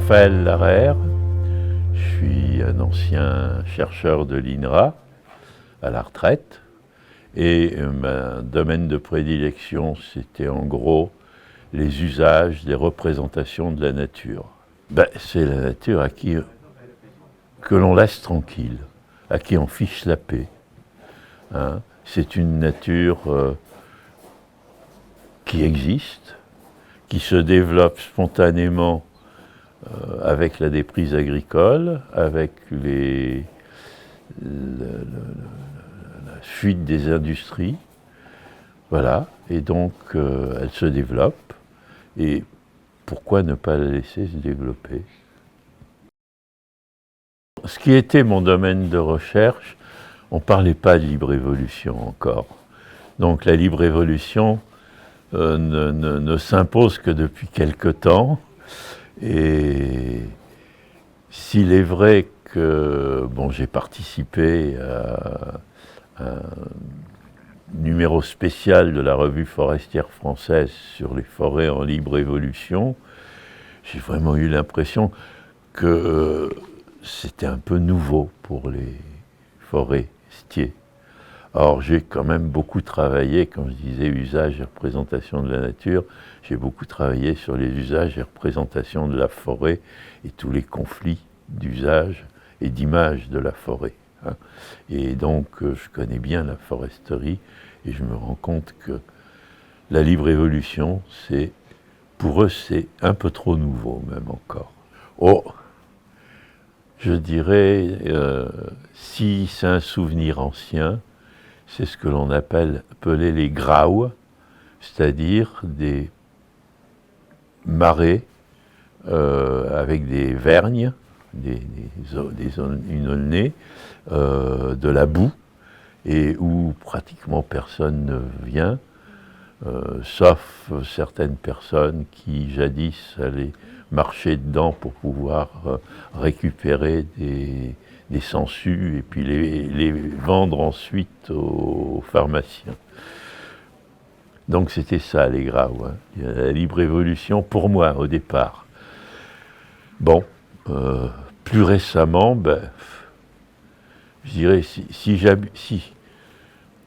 Raphaël Larère, je suis un ancien chercheur de l'INRA à la retraite et mon domaine de prédilection c'était en gros les usages, les représentations de la nature. C'est la nature que l'on laisse tranquille, à qui on fiche la paix. Hein. C'est une nature qui existe, qui se développe spontanément avec la déprise agricole, avec la fuite des industries. Voilà, et donc elle se développe, et pourquoi ne pas la laisser se développer? Ce qui était mon domaine de recherche, on ne parlait pas de libre évolution encore. Donc la libre évolution ne s'impose que depuis quelque temps. Et s'il est vrai que j'ai participé à un numéro spécial de la revue forestière française sur les forêts en libre évolution, j'ai vraiment eu l'impression que c'était un peu nouveau pour les forestiers. Or, j'ai quand même beaucoup travaillé, quand je disais usage et représentation de la nature, j'ai beaucoup travaillé sur les usages et représentations de la forêt et tous les conflits d'usage et d'image de la forêt. Hein. Et donc, je connais bien la foresterie et je me rends compte que la libre évolution, pour eux, c'est un peu trop nouveau, même encore. Oh, je dirais, si c'est un souvenir ancien, c'est ce que l'on appelait les graus, c'est-à-dire des marais avec des vergnes, une aulnée, de la boue, et où pratiquement personne ne vient, sauf certaines personnes qui jadis allaient marcher dedans pour pouvoir récupérer des sangsues et puis les vendre ensuite aux pharmaciens. Donc c'était ça les graus, hein. La libre évolution pour moi au départ. Plus récemment, je dirais si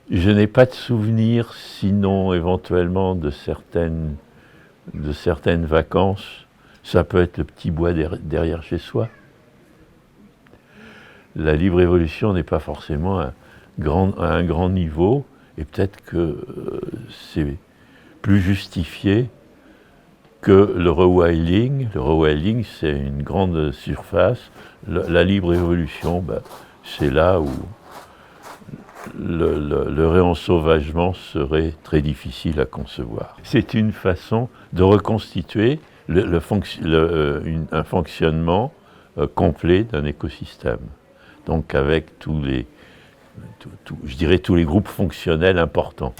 je n'ai pas de souvenir, sinon éventuellement de certaines vacances, ça peut être le petit bois derrière chez soi. La libre évolution n'est pas forcément à un grand niveau, et peut-être que c'est plus justifié que le rewilding. Le rewilding, c'est une grande surface. La libre évolution, c'est là où le réensauvagement serait très difficile à concevoir. C'est une façon de reconstituer un fonctionnement complet d'un écosystème. Donc avec tous les groupes fonctionnels importants.